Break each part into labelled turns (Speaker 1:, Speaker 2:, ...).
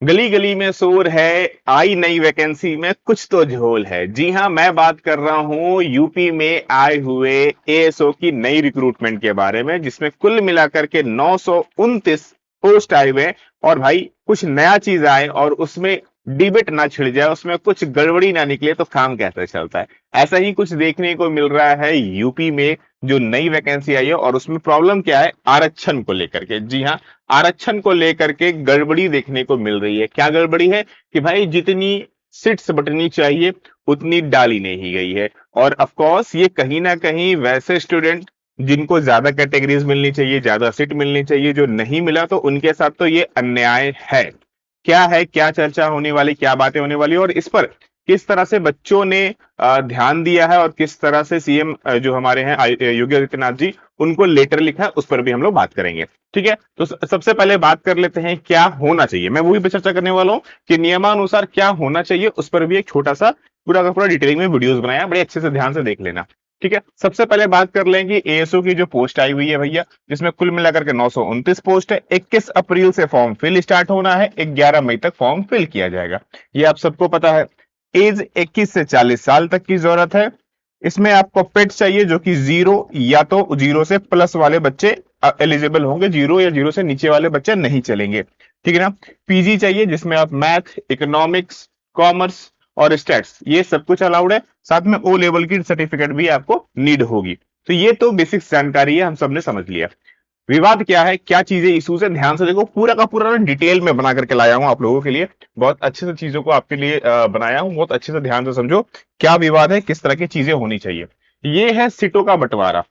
Speaker 1: गली गली में शोर है, आई नई वैकेंसी में कुछ तो झोल है। जी हां, मैं बात कर रहा हूं यूपी में आए हुए एएसओ की नई रिक्रूटमेंट के बारे में, जिसमें कुल मिलाकर के 929 पोस्ट आए हुए हैं। और भाई कुछ नया चीज आए और उसमें डिबेट ना छिड़ जाए, उसमें कुछ गड़बड़ी ना निकले तो काम कैसे चलता है। ऐसा ही कुछ देखने को मिल रहा है यूपी में। जो नई वैकेंसी आई है और उसमें प्रॉब्लम क्या है, आरक्षण को लेकर के। जी हाँ, आरक्षण को लेकर के गड़बड़ी देखने को मिल रही है। क्या गड़बड़ी है कि भाई जितनी सीट्स बटनी चाहिए उतनी डाली नहीं गई है। और ऑफ कोर्स ये कहीं ना कहीं वैसे स्टूडेंट जिनको ज्यादा कैटेगरीज मिलनी चाहिए, ज्यादा सीट मिलनी चाहिए, जो नहीं मिला तो उनके साथ तो ये अन्याय है, क्या चर्चा होने वाली, क्या बातें होने वाली और इस पर किस तरह से बच्चों ने ध्यान दिया है और किस तरह से सीएम जो हमारे हैं योगी आदित्यनाथ जी, उनको लेटर लिखा है, उस पर भी हम लोग बात करेंगे। ठीक है, तो सबसे पहले बात कर लेते हैं क्या होना चाहिए। मैं वही पे चर्चा करने वाला हूं कि नियमानुसार क्या होना चाहिए, उस पर भी एक छोटा सा पूरा का पूरा डिटेलिंग में वीडियोस बनाया, बड़े अच्छे से ध्यान से देख लेना। ठीक है, सबसे पहले बात कर लें कि एएसओ की जो पोस्ट आई हुई है भैया, जिसमें कुल मिलाकर के 929 पोस्ट है। 21 अप्रैल से फॉर्म फिल स्टार्ट होना है, 11 मई तक फॉर्म फिल किया जाएगा। ये आप सबको पता है। एज 21 से 40 साल तक की जरूरत है। इसमें आपको पेट चाहिए जो कि जीरो या तो जीरो से प्लस वाले बच्चे एलिजिबल होंगे, जीरो या जीरो से नीचे वाले बच्चे नहीं चलेंगे। ठीक है ना। पीजी चाहिए जिसमें आप मैथ, इकोनॉमिक्स, कॉमर्स और स्टैट्स ये सब कुछ अलाउड है। साथ में ओ लेवल की सर्टिफिकेट भी आपको नीड होगी। तो ये तो बेसिक जानकारी है, हम सबने समझ लिया। विवाद क्या है, क्या चीजें इशूज है, ध्यान से देखो। पूरा का पूरा डिटेल में बना करके लाया हूं आप लोगों के लिए। बहुत अच्छे से चीजों को आपके लिए बनाया हूं, बहुत अच्छे से ध्यान से समझो क्या विवाद है, किस तरह की चीजें होनी चाहिए। ये है सीटों का बंटवारा।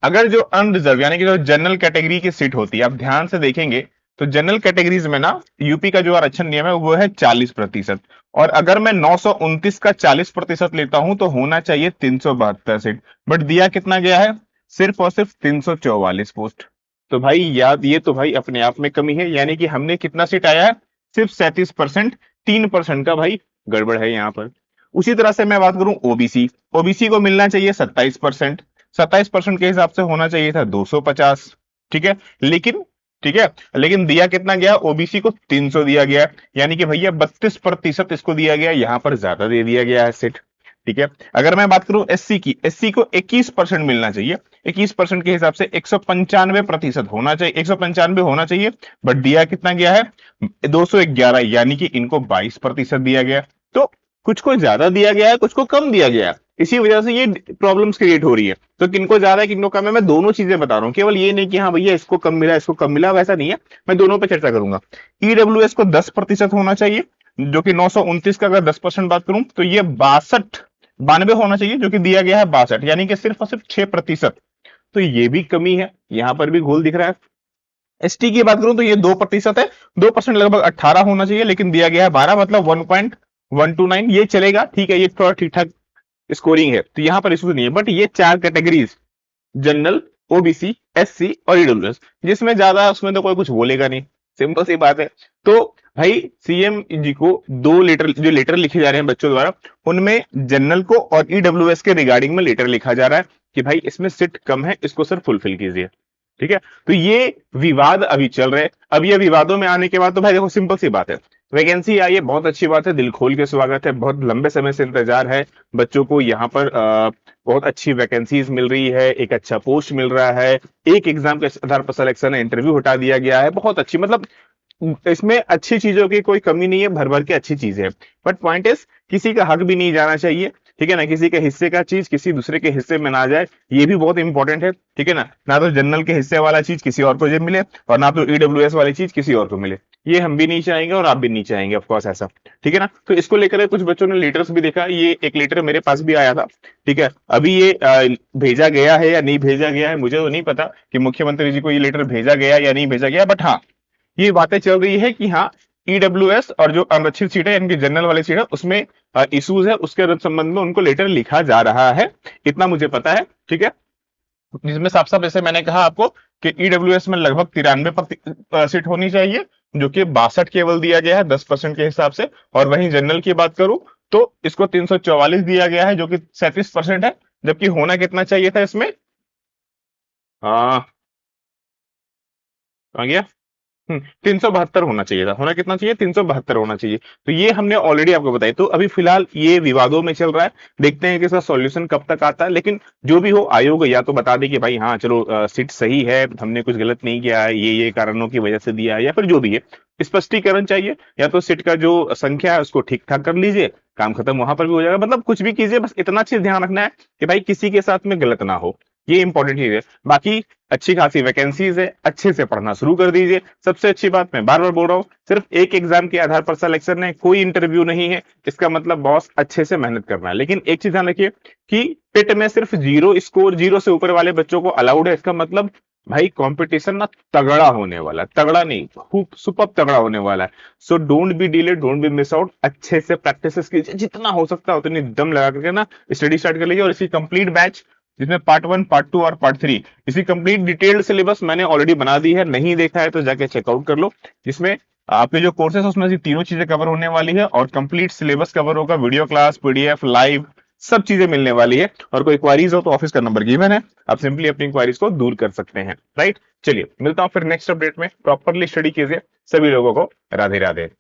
Speaker 1: अगर जो अनरिजर्व यानी कि जो जनरल कैटेगरी की सीट होती है, आप ध्यान से देखेंगे तो जनरल कैटेगरीज में ना यूपी का जो आरक्षण नियम है वो है 40%। और अगर मैं 929 का 40% लेता हूं तो होना चाहिए 372 सीट। बट दिया कितना गया है, सिर्फ और सिर्फ 344 पोस्ट। तो भाई याद, ये तो भाई अपने आप में कमी है। यानी कि हमने कितना सीट आया है, सिर्फ 37%। 3% का भाई गड़बड़ है यहाँ पर। उसी तरह से मैं बात करूं ओबीसी, ओबीसी को मिलना चाहिए 27%। 27% के हिसाब से होना चाहिए था 250। ठीक है, लेकिन ठीक है, लेकिन दिया कितना गया, ओबीसी को 300 दिया गया। यानी कि भैया 32% इसको दिया गया, यहां पर ज्यादा दे दिया गया है सीट। ठीक है, अगर मैं बात करूं एससी की, एससी को 21% मिलना चाहिए। 21% के हिसाब से 195% होना चाहिए, 195 होना चाहिए। बट दिया कितना गया है, 211, यानी कि इनको 22% दिया गया। तो कुछ को ज्यादा दिया गया है, कुछ को कम दिया गया है। इसी वजह से ये प्रॉब्लम्स क्रिएट हो रही है। तो किनको ज्यादा है किनको कम है, मैं दोनों चीजें बता रहा हूँ। केवल ये नहीं कि हाँ भैया इसको कम मिला इसको कम मिला, वैसा नहीं है। मैं दोनों पे चर्चा करूंगा। ईडब्ल्यूएस को 10% होना चाहिए, जो कि 929 का अगर 10% बात करूं तो ये 92 होना चाहिए, जो कि दिया गया है 62, यानी कि सिर्फ और सिर्फ 6%। तो ये भी कमी है, यहां पर भी घोल दिख रहा है। एसटी की बात करूं तो ये 2% है। 2% लगभग 18 होना चाहिए, लेकिन दिया गया है 12, मतलब 1.129। ये चलेगा, ठीक है, ये थोड़ा ठीक ठाक स्कोरिंग है, तो यहां पर इशू नहीं है। बट ये चार कैटेगरीज, जनरल, ओबीसी, एससी और ईडब्ल्यूएस, जिसमें ज्यादा उसमें तो कोई कुछ बोलेगा नहीं, सिंपल सी बात है। तो भाई सीएम जी को दो लेटर, जो लेटर लिखे जा रहे हैं बच्चों द्वारा, उनमें जनरल को और ईडब्ल्यूएस के रिगार्डिंग में लेटर लिखा जा रहा है कि भाई इसमें सीट कम है, इसको सर फुलफिल कीजिए। ठीक है, तो ये विवाद अभी चल रहे हैं। अब ये विवादों में आने के बाद तो भाई देखो सिंपल सी बात है, वैकेंसी आई है, बहुत अच्छी बात है, दिल खोल के स्वागत है, बहुत लंबे समय से इंतजार है। बच्चों को यहाँ पर बहुत अच्छी वैकेंसीज मिल रही है, एक अच्छा पोस्ट मिल रहा है, एक एग्जाम के आधार पर सिलेक्शन है, इंटरव्यू हटा दिया गया है, बहुत अच्छी, मतलब इसमें अच्छी चीजों की कोई कमी नहीं है, भर भर के अच्छी चीज है। बट पॉइंट इज, किसी का हक भी नहीं जाना चाहिए। ठीक है ना, किसी के हिस्से का चीज किसी दूसरे के हिस्से में ना जाए, ये भी बहुत इंपॉर्टेंट है। ठीक है ना, ना तो जनरल के हिस्से वाला चीज किसी और को जब मिले और ना तो ईडब्ल्यूएस वाली चीज किसी और को मिले। ये हम भी नहीं चाहेंगे और आप भी नहीं चाहेंगे, ऑफकोर्स ऐसा। ठीक है ना, तो इसको लेकर कुछ बच्चों ने लेटर्स भी देखा, ये एक लेटर मेरे पास भी आया था। ठीक है, अभी ये भेजा गया है या नहीं भेजा गया है मुझे तो नहीं पता कि मुख्यमंत्री जी को ये लेटर भेजा गया या नहीं भेजा गया। बट हाँ, ये बातें चल रही है कि हाँ, ईडब्ल्यूएस और जो अनारक्षित सीट है, यानी जनरल वाली सीट है, उसमें इश्यूज है, उसके संबंध में उनको लेटर लिखा जा रहा है। इतना मुझे पता है। ठीक है, जिसमें साफ साफ जैसे मैंने कहा आपको कि ईडब्ल्यूएस में लगभग 93 सीट होनी चाहिए, जो कि 62 केवल दिया गया है 10% के हिसाब से। और वहीं जनरल की बात करूं तो इसको 344 दिया गया है, जो कि 37% है। जबकि होना कितना चाहिए था इसमें, हाँ, आ गया 372 होना चाहिए था, होना कितना चाहिए, 372 होना चाहिए। तो ये हमने ऑलरेडी आपको बताया। तो अभी फिलहाल ये विवादों में चल रहा है, देखते हैं कि इसका सॉल्यूशन कब तक आता है। लेकिन जो भी हो, आयोग या तो बता दे कि भाई हाँ चलो सीट सही है, हमने कुछ गलत नहीं किया है, ये कारणों की वजह से दिया है, या फिर जो भी है स्पष्टीकरण चाहिए। या तो सीट का जो संख्या है उसको ठीक ठाक कर लीजिए, काम खत्म वहां पर भी हो जाएगा। मतलब कुछ भी कीजिए, बस इतना चीज ध्यान रखना है कि भाई किसी के साथ में गलत ना हो, ये इंपॉर्टेंट चीज है। बाकी अच्छी खासी वैकेंसीज है, अच्छे से पढ़ना शुरू कर दीजिए। सबसे अच्छी बात मैं बार बार बोल रहा हूँ, सिर्फ एक एग्जाम के आधार पर सिलेक्शन है, कोई इंटरव्यू नहीं है। इसका मतलब बॉस अच्छे से मेहनत करना है। लेकिन एक चीज ध्यान रखिए कि पिट में सिर्फ जीरो स्कोर, जीरो से ऊपर वाले बच्चों को अलाउड है। इसका मतलब भाई कंपटीशन ना तगड़ा होने वाला है, तगड़ा नहीं, खूब सुपर तगड़ा होने वाला है। So don't be delay, don't be miss out. अच्छे से प्रैक्टिस कीजिए, जितना हो सकता है उतनी दम लगा करके ना स्टडी स्टार्ट कर लीजिए। और इसकी कंप्लीट बैच, जिसमें पार्ट 1, पार्ट 2 और पार्ट 3, इसी कंप्लीट डिटेल्ड सिलेबस मैंने ऑलरेडी बना दी है। नहीं देखा है तो जाके चेकआउट कर लो, जिसमें आपके जो कोर्सेस उसमें से तीनों चीजें कवर होने वाली है और कंप्लीट सिलेबस कवर होगा, वीडियो क्लास, पीडीएफ, लाइव, सब चीजें मिलने वाली है। और कोई क्वारीज हो तो ऑफिस का नंबर गिवन है, आप सिंपली अपनी क्वारीज को दूर कर सकते हैं। राइट, चलिए मिलता हूं फिर नेक्स्ट अपडेट में। प्रॉपरली स्टडी कीजिए। सभी लोगों को राधे राधे।